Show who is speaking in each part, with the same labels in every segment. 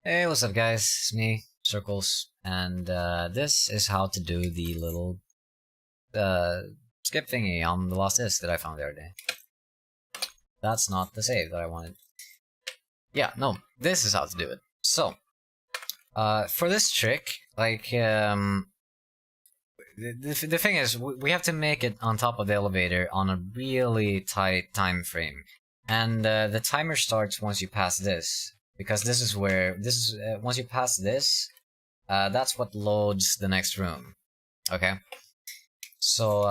Speaker 1: Hey, what's up guys? It's me, Circles, and this is how to do the little uh, skip thingy on the lost disc that I found the other day. That's not the save that I wanted. Yeah, no, this is how to do it. So, for this trick, the thing is, we have to make it on top of the elevator on a really tight time frame. And the timer starts once you pass this. Because this is where, once you pass this, that's what loads the next room. Okay? So,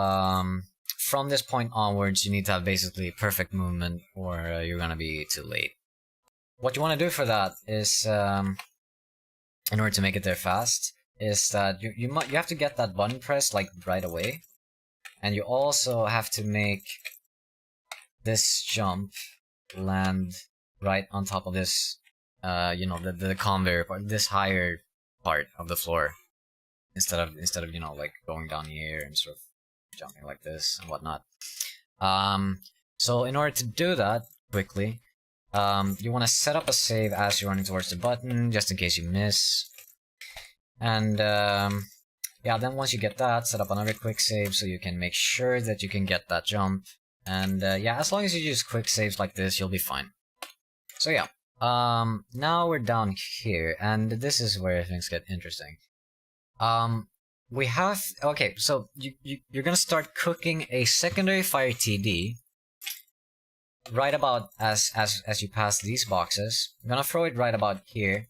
Speaker 1: from this point onwards, you need to have basically perfect movement or you're gonna be too late. What you want to do for that is, in order to make it there fast, is that you have to get that button pressed like right away. And you also have to make this jump land right on top of this, the conveyor part, this higher part of the floor, instead of like going down here and sort of jumping like this and whatnot. So in order to do that quickly, you want to set up a save as you're running towards the button, just in case you miss. And yeah, then once you get that, set up another quick save so you can make sure that you can get that jump. And yeah, as long as you use quick saves like this, you'll be fine. So yeah, now we're down here, and this is where things get interesting. We have, okay, so you're gonna start cooking a secondary fire TD right about as you pass these boxes. You're gonna throw it right about here,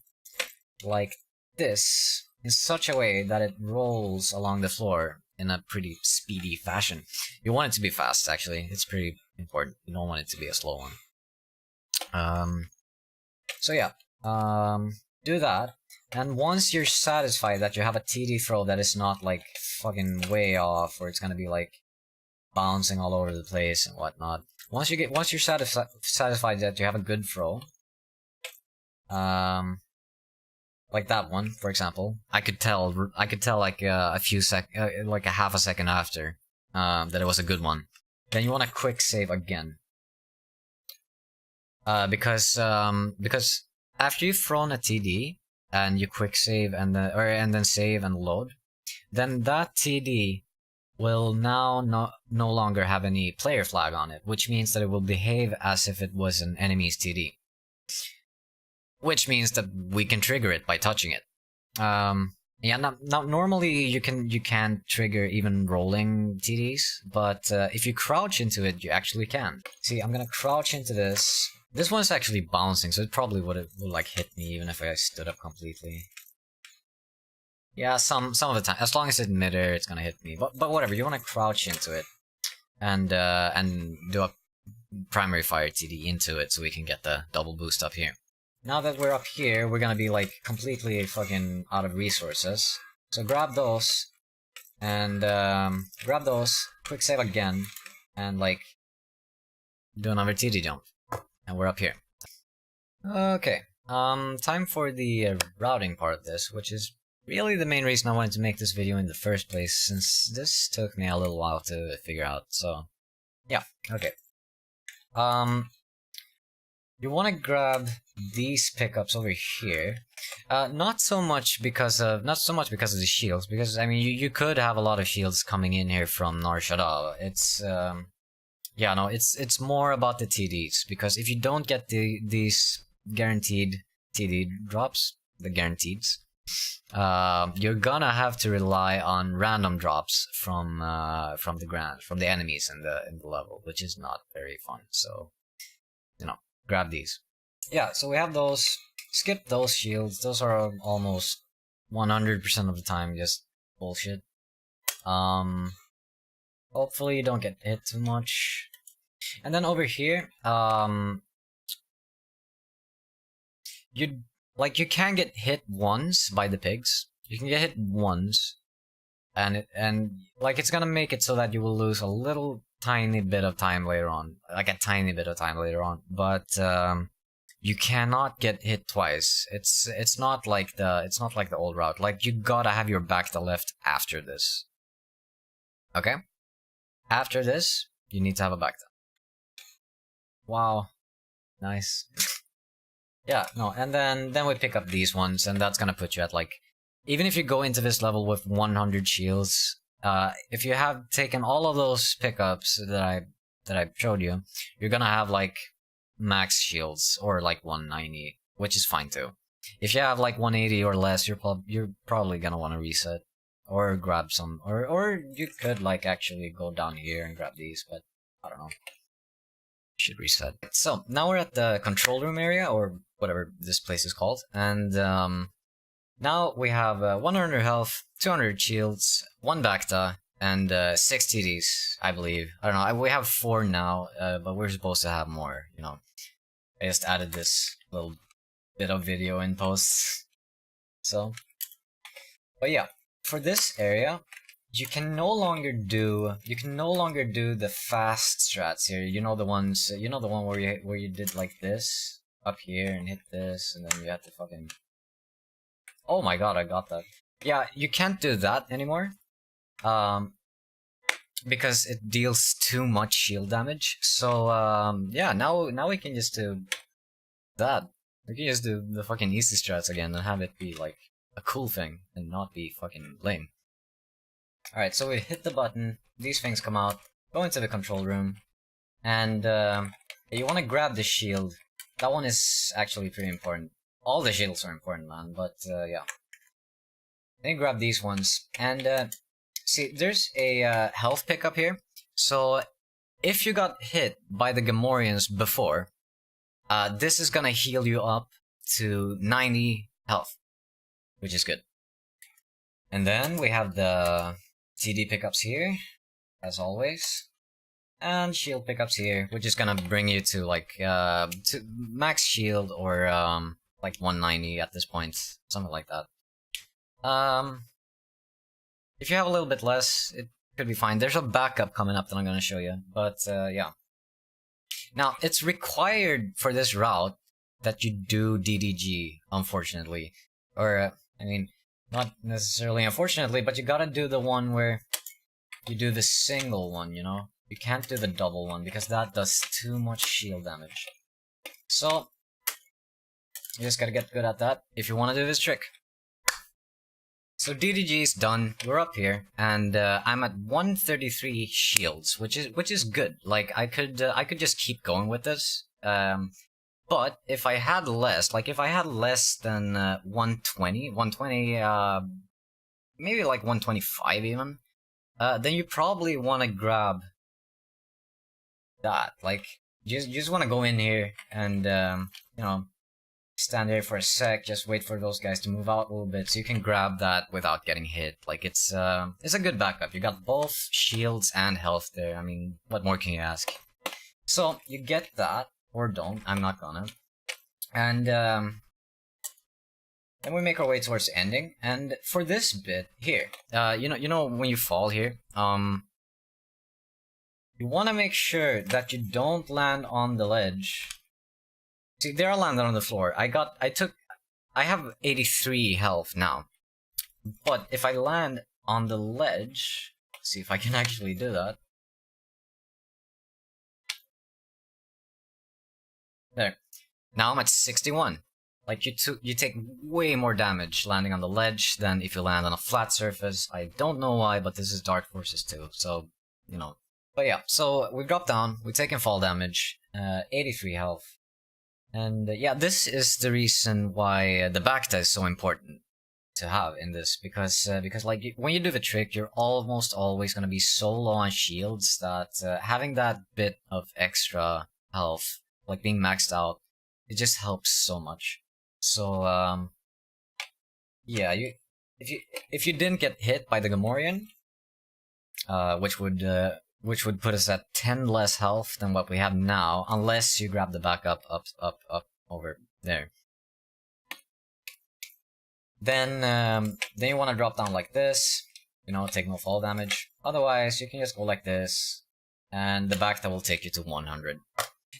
Speaker 1: like this, in such a way that it rolls along the floor in a pretty speedy fashion. You want it to be fast, actually. It's pretty important. You don't want it to be a slow one. So yeah, do that. And once you're satisfied that you have a TD throw that is not like fucking way off, or it's gonna be like bouncing all over the place and whatnot. Once you're satisfied that you have a good throw, like that one, for example, I could tell like like a half a second after, that it was a good one. Then you want to quick save again, because after you've thrown a TD and you quick save and then save and load, then that TD will now no longer have any player flag on it, which means that it will behave as if it was an enemy's TD. Which means that we can trigger it by touching it. Yeah, now normally you can trigger even rolling TDs, but if you crouch into it, you actually can. See, I'm gonna crouch into this. This one's actually bouncing, so it probably would like hit me even if I stood up completely. Yeah, some of the time, as long as it's midair, it's gonna hit me. But whatever, you want to crouch into it and do a primary fire TD into it so we can get the double boost up here. Now that we're up here, we're gonna be like completely fucking out of resources. So grab those, and quick save again, and like do another TD jump, and we're up here. Okay, time for the routing part of this, which is really the main reason I wanted to make this video in the first place, since this took me a little while to figure out. So yeah, okay. You want to grab these pickups over here, not so much because of the shields, because I mean you could have a lot of shields coming in here from Nar Shaddaa. It's yeah, no, it's more about the TDs, because if you don't get these guaranteed TD drops, the guaranteeds, you're gonna have to rely on random drops from the enemies in the level, which is not very fun. So, you know, grab these. Yeah, so we have those. Skip those shields. Those are almost 100% of the time just bullshit. Hopefully you don't get hit too much. And then over here, you can get hit once by the pigs. You can get hit once, and it's gonna make it so that you will lose a little tiny bit of time later on, like a tiny bit of time later on. But you cannot get hit twice. It's not like the old route. Like, you gotta have your back to left after this. Okay? After this, you need to have a back to. Wow. Nice. Yeah, no, and then we pick up these ones, and that's gonna put you at like, even if you go into this level with 100 shields, if you have taken all of those pickups that I showed you, you're gonna have like max shields or like 190, which is fine too. If you have like 180 or less, you're probably gonna want to reset or grab some, or you could like actually go down here and grab these, but I don't know. Should reset. So now we're at the control room area, or whatever this place is called, and now we have 100 health, 200 shields, 1 Bacta, and 6 TDs, I believe. I don't know, we have 4 now, but we're supposed to have more, you know. I just added this little bit of video in post. So, but yeah, for this area, you can no longer do the fast strats here. You know the ones, you know the one where you did like this up here and hit this, and then you had to fucking. Oh my god, I got that. Yeah, you can't do that anymore. Because it deals too much shield damage. So yeah, now we can just do that. We can just do the fucking easy strats again and have it be like a cool thing and not be fucking lame. Alright, so we hit the button, these things come out, go into the control room, and you want to grab the shield. That one is actually pretty important. All the shields are important, man, but yeah. Then you grab these ones, and see, there's a health pickup here. So if you got hit by the Gamorreans before, this is gonna heal you up to 90 health, which is good. And then we have the TD pickups here, as always, and shield pickups here, which is gonna bring you to like to max shield or like 190 at this point, something like that. If you have a little bit less, it could be fine. There's a backup coming up that I'm gonna show you, but yeah. Now, it's required for this route that you do DDG, unfortunately. Or, I mean, not necessarily unfortunately, but you gotta do the one where you do the single one, you know? You can't do the double one, because that does too much shield damage. So, you just gotta get good at that if you want to do this trick. So DDG is done, we're up here, and I'm at 133 shields, which is good. Like, I could just keep going with this, but if I had less, like if I had less than 120, maybe like 125 even, then you probably want to grab that. Like, you just want to go in here and, you know, stand there for a sec, just wait for those guys to move out a little bit so you can grab that without getting hit. Like, it's a good backup. You got both shields and health there. I mean, what more can you ask? So, you get that, or don't, I'm not gonna. And then we make our way towards the ending, and for this bit here, you know when you fall here, you want to make sure that you don't land on the ledge. See, there I landed on the floor. I have 83 health now. But if I land on the ledge, see if I can actually do that. There. Now I'm at 61. Like, you take way more damage landing on the ledge than if you land on a flat surface. I don't know why, but this is Dark Forces too, so, you know. But yeah, so we drop down, we've taken fall damage, 83 health. And yeah, this is the reason why the Bacta is so important to have in this, because like when you do the trick, you're almost always going to be so low on shields that having that bit of extra health, like being maxed out, it just helps so much. So yeah, if you didn't get hit by the Gamorrean, which would put us at 10 less health than what we have now, unless you grab the backup up over there. Then you want to drop down like this, you know, take no fall damage. Otherwise, you can just go like this, and the Bacta will take you to 100.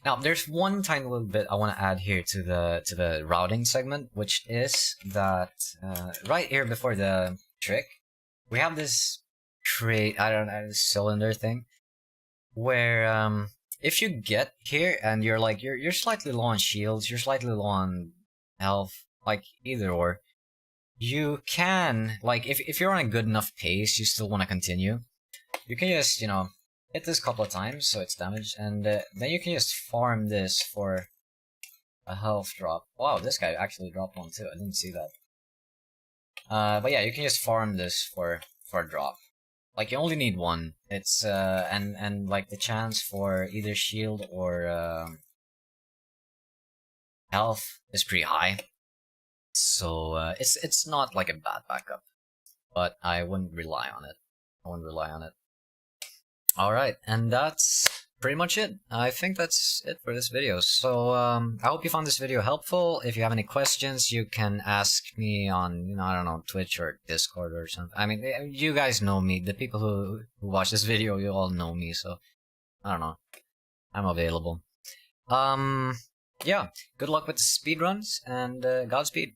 Speaker 1: Now, there's one tiny little bit I want to add here to the routing segment, which is that right here before the trick, we have this crate, I don't know, this cylinder thing, where if you get here and you're like you're slightly low on shields, you're slightly low on health, like either or. You can, like, if you're on a good enough pace, you still want to continue, you can just, hit this a couple of times so it's damaged, and then you can just farm this for a health drop. Wow, this guy actually dropped one too, I didn't see that. But yeah, you can just farm this for a drop. Like, you only need one. It's, and like, the chance for either shield or, health is pretty high. So, it's not like a bad backup. But I wouldn't rely on it. Alright, and that's pretty much it. I think that's it for this video. So, I hope you found this video helpful. If you have any questions, you can ask me on, I don't know, Twitch or Discord or something. I mean, you guys know me. The people who watch this video, you all know me, so, I don't know. I'm available. Yeah, good luck with the speedruns, and Godspeed.